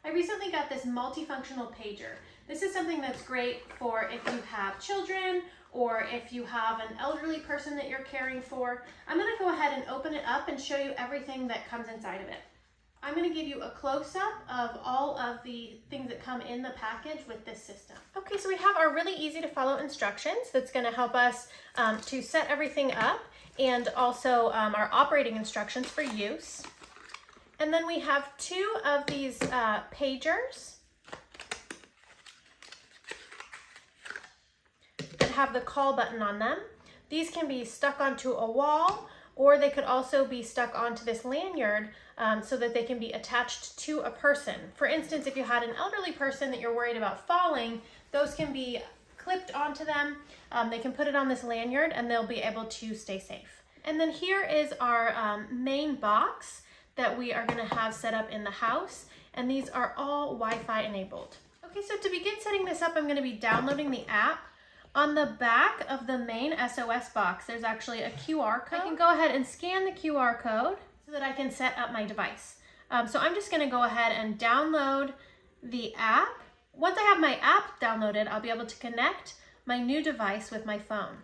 I recently got this multifunctional pager. This is something that's great for if you have children or if you have an elderly person that you're caring for. I'm going to go ahead and open it up and show you everything that comes inside of it. I'm going to give you a close-up of all of the things that come in the package with this system. Okay, so we have our really easy to follow instructions that's going to help us to set everything up, and also our operating instructions for use. And then we have two of these pagers that have the call button on them. These can be stuck onto a wall, or they could also be stuck onto this lanyard so that they can be attached to a person. For instance, if you had an elderly person that you're worried about falling, those can be clipped onto them. They can put it on this lanyard and they'll be able to stay safe. And then here is our main box that we are going to have set up in the house, and these are all Wi-Fi enabled. Okay, so to begin setting this up, I'm going to be downloading the app. On the back of the main SOS box, there's actually a QR code. I can go ahead and scan the QR code so that I can set up my device. So I'm just going to go ahead and download the app. Once I have my app downloaded, I'll be able to connect my new device with my phone.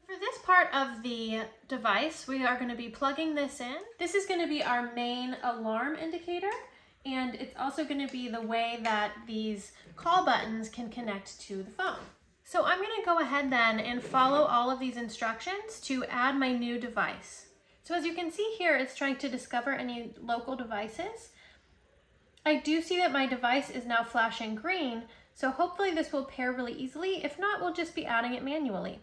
For this part of the device, we are going to be plugging this in. This is going to be our main alarm indicator, and it's also going to be the way that these call buttons can connect to the phone. So I'm going to go ahead then and follow all of these instructions to add my new device. So as you can see here, it's trying to discover any local devices. I do see that my device is now flashing green, so hopefully this will pair really easily. If not, we'll just be adding it manually.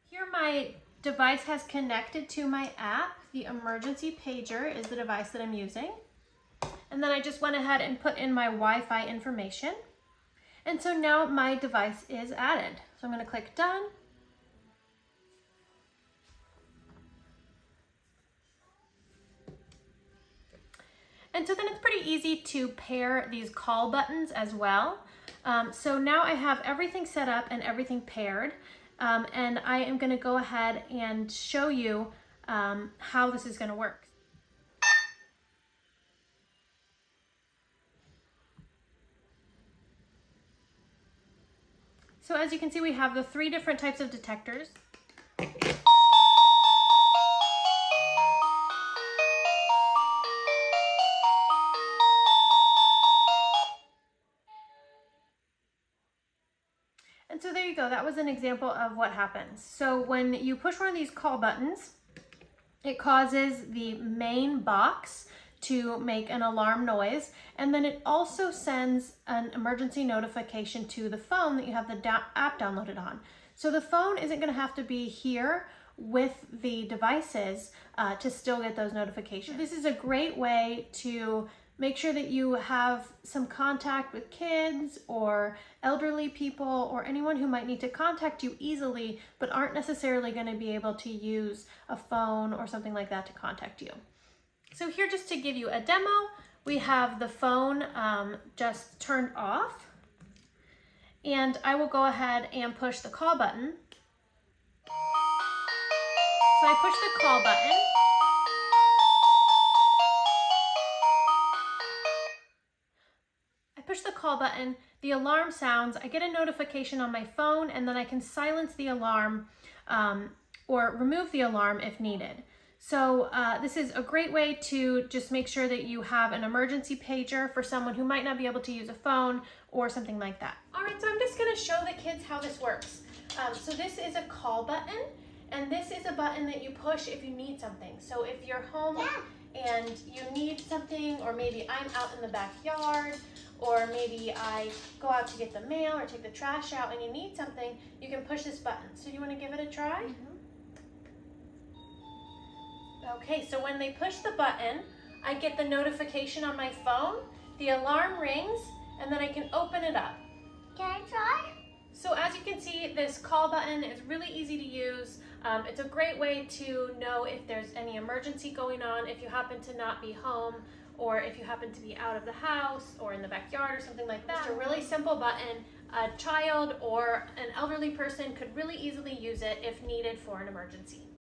Here my device has connected to my app. The emergency pager is the device that I'm using. And then I just went ahead and put in my Wi-Fi information. And so now my device is added. So I'm going to click done. And so then it's pretty easy to pair these call buttons as well. So now I have everything set up and everything paired. And I am going to go ahead and show you how this is going to work. So as you can see, we have the 3 different types of detectors. And so there you go, that was an example of what happens. So when you push one of these call buttons, it causes the main box to make an alarm noise, and then it also sends an emergency notification to the phone that you have the app downloaded on. So the phone isn't going to have to be here with the devices to still get those notifications. This is a great way to make sure that you have some contact with kids or elderly people or anyone who might need to contact you easily but aren't necessarily going to be able to use a phone or something like that to contact you. So here, just to give you a demo, we have the phone just turned off, and I will go ahead and push the call button. So I push the call button. I push the call button, the alarm sounds, I get a notification on my phone, and then I can silence the alarm or remove the alarm if needed. So this is a great way to just make sure that you have an emergency pager for someone who might not be able to use a phone or something like that. All right, so I'm just gonna show the kids how this works. So this is a call button, and this is a button that you push if you need something. So if you're home and you need something, or maybe I'm out in the backyard, or maybe I go out to get the mail or take the trash out and you need something, you can push this button. So you wanna give it a try? Mm-hmm. Okay, so when they push the button, I get the notification on my phone, the alarm rings, and then I can open it up. Can I try? So as you can see, this call button is really easy to use. It's a great way to know if there's any emergency going on, if you happen to not be home, or if you happen to be out of the house or in the backyard or something like that. It's a really simple button. A child or an elderly person could really easily use it if needed for an emergency.